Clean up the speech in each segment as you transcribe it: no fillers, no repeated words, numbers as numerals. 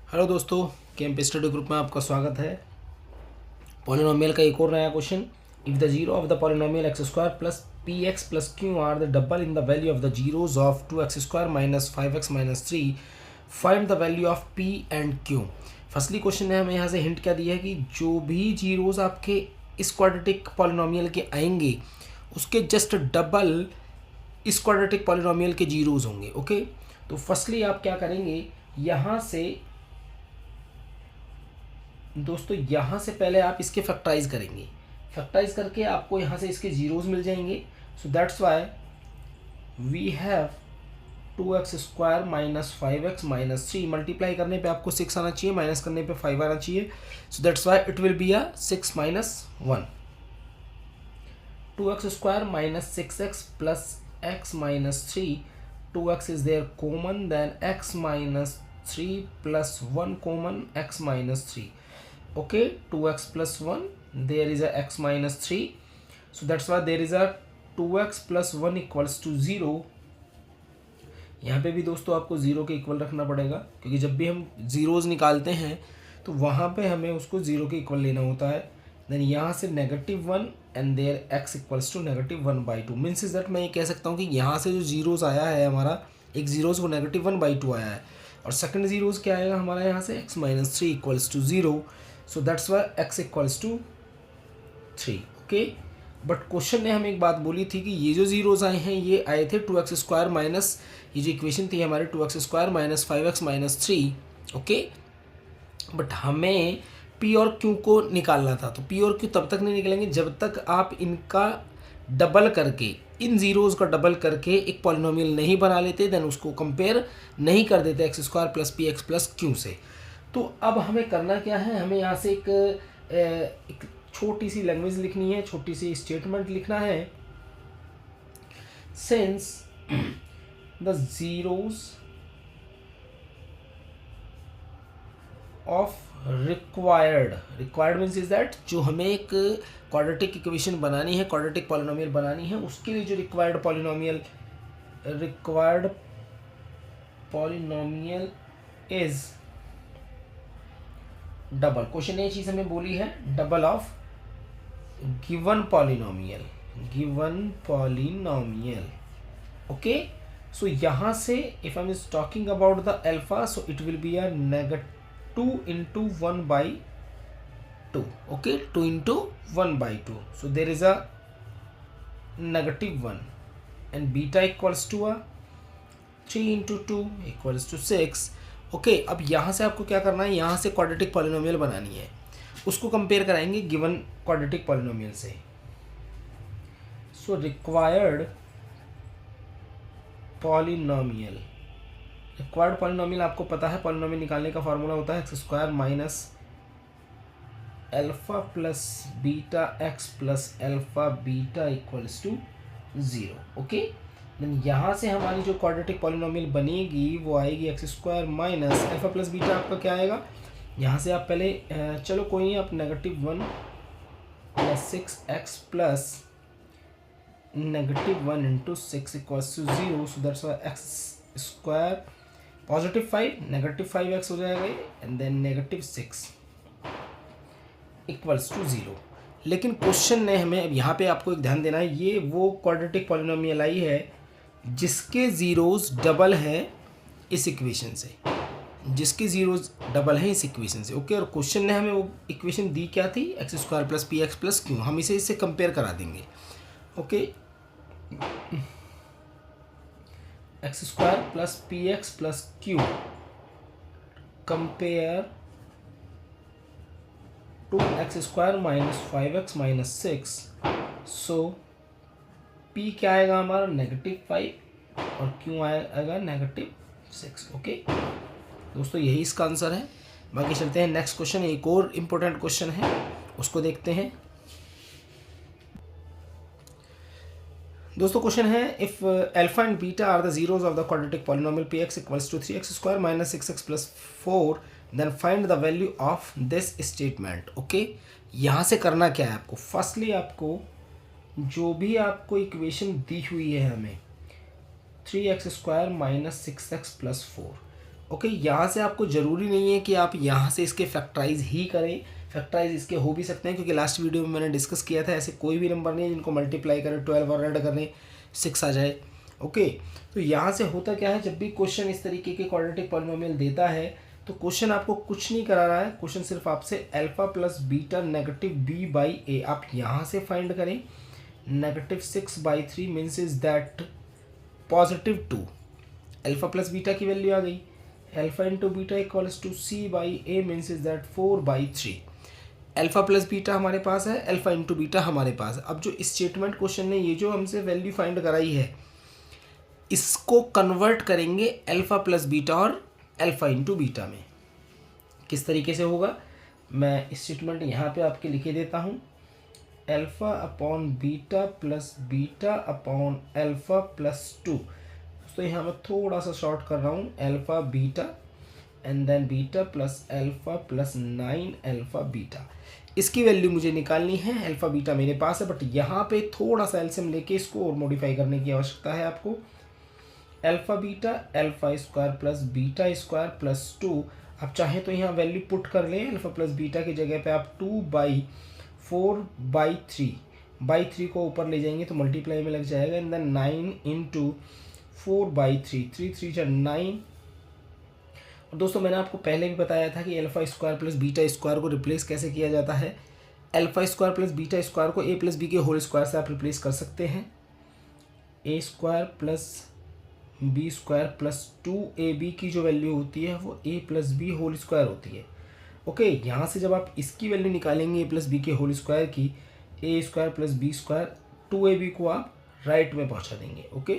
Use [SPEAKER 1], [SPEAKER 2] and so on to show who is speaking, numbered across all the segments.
[SPEAKER 1] Hello दोस्तों, KMP study group में आपका स्वागत है। पॉलिनोमियल का एक और नया question. If the zero of the polynomial x square plus p x plus Q R the double in the value of the zeros of 2x square minus 5x minus 3, find the value of P and Q. Firstly question ने हमें यहाँ से hint क्या दिया है कि जो भी जीरोज आपके इस क्वाड्रेटिक पॉलिनोमियल के आएंगे उसके जस्ट डबल इस क्वाड्रेटिक पॉलिनोमियल के जीरोज होंगे। ओके, तो फर्स्टली आप क्या करेंगे, यहाँ से दोस्तों यहाँ से पहले आप इसके फैक्टराइज करेंगे। फैक्टराइज करके आपको यहाँ से इसके जीरोज मिल जाएंगे। So that's why we have 2x square minus 5x minus 3। Multiply करने पे आपको 6 आना चाहिए, माइनस करने पे 5 आना चाहिए। सो that's why it will be a 6 minus 1। 2x square minus 6x plus x minus 3। 2x is there common, then x minus 3 plus 1 common, x minus 3. Okay, 2x plus 1, there is a x minus 3. So that's why there is a 2x plus 1 equals to 0. यहाँ पे भी दोस्तों आपको zero के equal रखना पड़ेगा, क्योंकि जब भी हम ज़ीरोज़ निकालते हैं तो वहाँ पे हमें उसको ज़ीरो के इक्वल लेना होता है। देन यहाँ से -1 and there x equals to -1/2। Means is that मैं ये कह सकता हूँ कि यहाँ से जो ज़ीरोज़ आया है हमारा, एक ज़ीरोज़ वो -1/2 आया है, और सेकंड ज़ीरोज़ क्या आएगा हमारा यहाँ से x minus 3 equals to 0। So that's why x equals to 3। Okay, but question ने हमें एक बात बोली थी कि ये जो जीरोज़ आए हैं ये आए थे 2x स्क्वायर माइनस, ये जो इक्वेशन थी हमारी 2x square minus 5x minus 3। Okay, but हमें p और q को निकालना था। तो p और q तब तक नहीं निकलेंगे जब तक आप इनका डबल करके, इन जीरोज़ का डबल करके एक पॉलिनोमियल नहीं बना लेते, देन उसको कंपेयर नहीं कर देते x square plus p x plus Q से। तो अब हमें करना क्या है, हमें यहाँ से एक छोटी सी लैंग्वेज लिखनी है, छोटी सी स्टेटमेंट लिखना है। Since the zeros of required means is that, जो हमें एक क्वाड्रेटिक इक्वेशन बनानी है, क्वाड्रेटिक पॉलिनोमियल बनानी है, उसके लिए जो required polynomial is double. Question ये चीज़ हमें बोली है, double of given polynomial. Okay, so यहाँ से if I am is talking about the alpha, so it will be a -2 into 1/2. Okay, 2 into 1/2. So there is a -1, and beta equals to a 3 into 2 equals to 6. Okay, अब यहाँ से आपको क्या करना है, यहाँ से क्वाड्रेटिक पॉलिनोमियल बनानी है, उसको कंपेयर कराएंगे गिवन क्वाड्रेटिक पॉलिनोमियल से। सो रिक्वायर्ड पॉलिनोमियल आपको पता है, पॉलिनोमियल निकालने का फॉर्मूला होता है x square minus alpha plus beta x plus alpha beta equals to 0। Okay, then यहाँ से हमारी जो क्वाड्रेटिक पॉलिनोमियल बनेगी वो आएगी x square minus alpha plus beta. आपका क्या आएगा, यहाँ से आप पहले चलो कोई नहीं, आप -1 plus 6x plus -1 into 6 equals to 0। So that's why x square +5 -5x हो जाएगा, एंड देन -6 इक्वल्स टू 0। लेकिन क्वेश्चन ने हमें, अब यहाँ पे आपको एक ध्यान देना है, ये वो क्वाड्रेटिक पॉलिनोमियल आई है जिसके ज़ीरोज़ डबल हैं इस इक्वेशन से, जिसके ज़ीरोज़ डबल हैं इस इक्वेशन से। ओके, और क्वेश्चन ने हमें वो इक्वेशन दी क्या थी, x square plus p x plus q. हम इसे इससे कंपेयर करा देंगे। Okay, x square plus p x plus q compare to x square minus 5x minus 6। So p क्या आएगा हमारा -5 और q आएगा -6। ओके दोस्तों, यही इसका आंसर है। बाकी चलते हैं नेक्स्ट क्वेश्चन, एक और इम्पोर्टेंट क्वेश्चन है, उसको देखते हैं। दोस्तों क्वेश्चन है, if alpha and beta are the zeros of the quadratic polynomial p x equals to 3x square minus 6x plus 4, then find the value of this statement. Okay, यहाँ से करना क्या है आपको, फर्स्टली आपको जो भी आपको इक्वेशन दी हुई है हमें 3x square minus 6x plus 4, okay, यहाँ से आपको ज़रूरी नहीं है कि आप यहाँ से इसके फैक्टराइज ही करें, फैक्टराइज इसके हो भी सकते हैं, क्योंकि लास्ट वीडियो में मैंने डिस्कस किया था ऐसे कोई भी नंबर नहीं है जिनको मल्टीप्लाई करें 12 और ऐड करें 6 आ जाए। ओके, तो यहाँ से होता क्या है, जब भी क्वेश्चन इस तरीके के क्वाड्रेटिक पॉलिनोमियल देता है तो क्वेश्चन आपको कुछ नहीं करा रहा है, क्वेश्चन सिर्फ आपसे alpha plus beta negative B by A आप यहाँ से फाइंड करें। Negative 6/3 means is that positive 2, alpha plus beta की वैल्यू आ गई, alpha into beta equals to C by A means is that 4/3। Alpha plus beta हमारे पास है, अल्फा इंटू बीटा हमारे पास है। अब जो स्टेटमेंट क्वेश्चन ने ये जो हमसे वैल्यू फाइंड कराई है, इसको कन्वर्ट करेंगे अल्फा प्लस बीटा और अल्फा इंटू बीटा में। किस तरीके से होगा, मैं स्टेटमेंट यहाँ पे आपके लिखे देता हूँ, alpha upon beta plus beta upon alpha plus 2। तो यहाँ मैं थोड़ा सा शॉर्ट कर रहा हूँ, alpha beta and then beta plus alpha plus 9 alpha beta. इसकी वैल्यू मुझे निकालनी है, अल्फा बीटा मेरे पास है, बट यहाँ पे थोड़ा सा एलसीएम लेके इसको और मॉडिफाई करने की आवश्यकता है आपको। Alpha beta alpha square plus beta square plus 2, आप चाहें तो यहाँ वैल्यू पुट कर लें, अल्फा प्लस बीटा की जगह पे आप 2/4/3 को ऊपर ले जाएंगे तो मल्टीप्लाई में लग जाएगा, एंड देन 9 इंटू 4/3, 3 3 9। और दोस्तों मैंने आपको पहले भी बताया था कि alpha square plus beta square को रिप्लेस कैसे किया जाता है। Alpha square plus beta square को ए प्लस बी के होल स्क्वायर से आप रिप्लेस कर सकते हैं। A square plus B square plus 2ab की जो वैल्यू होती है वो A plus B whole square होती है। ओके, यहाँ से जब आप इसकी वैल्यू निकालेंगे ए प्लस बी के होल स्क्वायर की, A square plus B square 2ab को आप राइट में पहुँचा देंगे। Okay,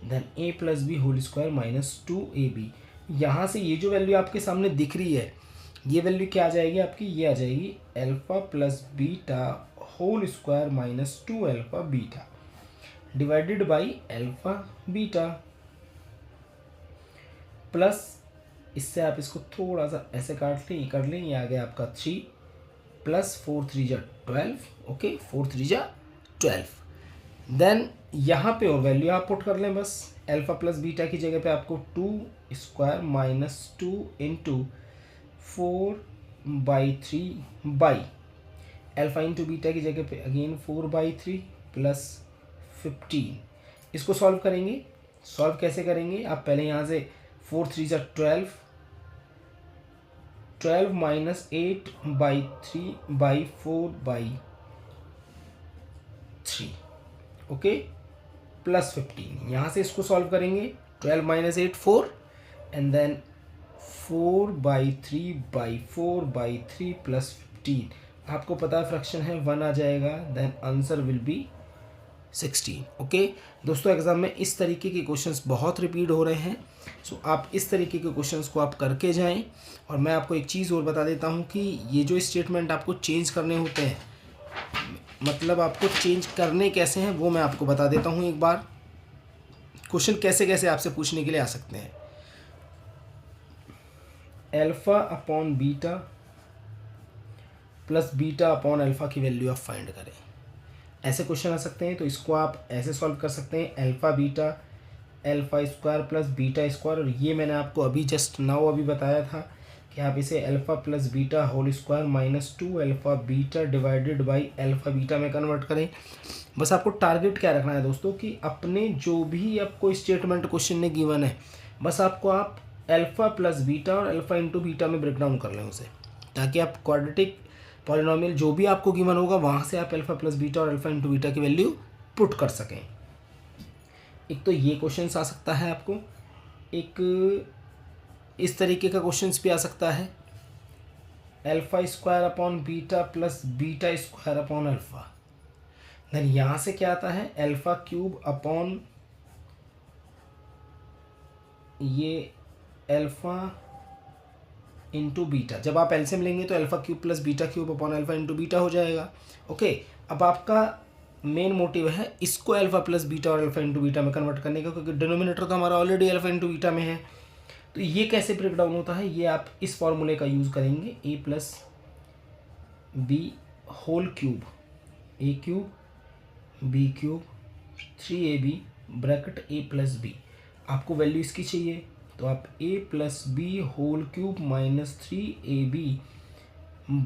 [SPEAKER 1] then A plus B whole square minus 2ab। यहाँ से ये जो वैल्यू आपके सामने दिख रही है, ये वैल्यू क्या आ जाएगी आपकी, ये आ जाएगी alpha plus beta whole square minus 2 alpha beta divided by alpha beta, plus इससे आप इसको थोड़ा सा ऐसे कर लें, ये आ गया आपका 3 प्लस 4 3 जा 12। ओके, 4 3 जा 12। देन यहाँ पे और वैल्यू आप पुट कर लें बस, अल्फा प्लस बीटा की जगह पे आपको 2 square minus 2 into 4/3 by alpha into beta की जगह पे अगेन 4/3 प्लस 15। इसको सॉल्व करेंगे, सॉल्व कैसे करेंगे, आप पहले यहाँ से 4 3 जा 12, 12 माइनस 8/3/4/3 ओके प्लस 15। यहाँ से इसको सॉल्व करेंगे, 12 माइनस 8 4 एंड देन 4/3/4/3 प्लस 15। आपको पता है फ्रैक्शन है 1 आ जाएगा, then answer will be 16। Okay दोस्तों, एग्जाम में इस तरीके के क्वेश्चंस बहुत रिपीट हो रहे हैं, सो आप इस तरीके के क्वेश्चंस को आप करके जाएं। और मैं आपको एक चीज़ और बता देता हूं कि ये जो स्टेटमेंट आपको चेंज करने होते हैं, मतलब आपको चेंज करने कैसे हैं वो मैं आपको बता देता हूं एक बार। क्वेश्चन कैसे कैसे आपसे पूछने के लिए आ सकते हैं, alpha upon beta plus beta upon alpha की वैल्यू आप फाइंड करें, ऐसे क्वेश्चन आ सकते हैं। तो इसको आप ऐसे सॉल्व कर सकते हैं, alpha beta alpha square plus beta square, और ये मैंने आपको अभी जस्ट नाउ अभी बताया था कि आप इसे alpha plus beta whole square minus 2 alpha beta divided by alpha beta में कन्वर्ट करें। बस आपको टारगेट क्या रखना है दोस्तों कि अपने जो भी आपको स्टेटमेंट क्वेश्चन ने गिवन है, बस आपको आप अल्फा प्लस बीटा और अल्फा इंटू बीटा में ब्रेक डाउन कर लें उसे, ताकि आप क्वाड्रेटिक पॉलिनोमियल जो भी आपको गिवन होगा वहाँ से आप अल्फा प्लस बीटा और अल्फा इंटू बीटा की वैल्यू पुट कर सकें। एक तो ये क्वेश्चन आ सकता है आपको, एक इस तरीके का क्वेश्चन भी आ सकता है, alpha square upon beta plus beta square upon alpha. Then यहाँ से क्या आता है, अल्फा क्यूब अपॉन ये अल्फा इंटू बीटा। जब आप एलसीएम लेंगे तो alpha cube plus beta cube upon alpha into beta हो जाएगा। ओके, अब आपका मेन मोटिव है इसको अल्फा प्लस बीटा और अल्फा इंटू बीटा में कन्वर्ट करने का, क्योंकि डिनोमिनेटर तो हमारा ऑलरेडी अल्फा इंटू बीटा में है। तो ये कैसे ब्रेक डाउन होता है, ये आप इस फॉर्मूले का यूज़ करेंगे, A plus B whole cube, A cube B cube 3ab bracket A plus B. आपको वैल्यू इसकी चाहिए तो आप a plus B whole cube minus 3ab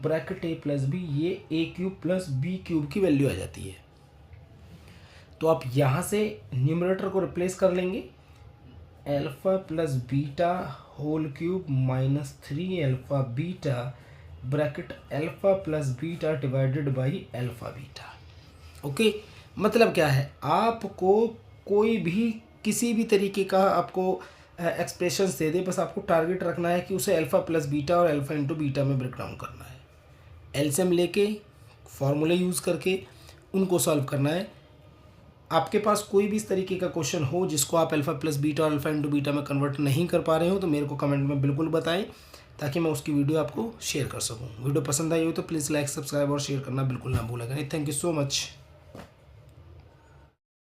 [SPEAKER 1] bracket a plus B, ये a cube plus b cube की value आ जाती है। तो आप यहाँ से न्यूमरेटर को रिप्लेस कर लेंगे, alpha plus beta whole cube minus 3 beta bracket alpha plus beta divided by alpha beta. Okay, मतलब क्या है, आपको कोई भी किसी भी तरीके का आपको एक्सप्रेशन दे दे, बस आपको टारगेट रखना है कि उसे अल्फ़ा प्लस बीटा और अल्फ़ा इंटू बीटा में ब्रेक डाउन करना है। एलसीएम लेके फॉर्मूले यूज़ करके उनको सॉल्व करना है। आपके पास कोई भी इस तरीके का क्वेश्चन हो जिसको आप अल्फ़ा प्लस बीटा और अल्फ़ा इंटू बीटा में कन्वर्ट नहीं कर पा रहे हो तो मेरे को कमेंट में बिल्कुल बताएं, ताकि मैं उसकी वीडियो आपको शेयर कर सकूं। वीडियो पसंद आई हो तो प्लीज़ लाइक, सब्सक्राइब और शेयर करना बिल्कुल ना भूलेगा। नहीं, थैंक यू सो मच।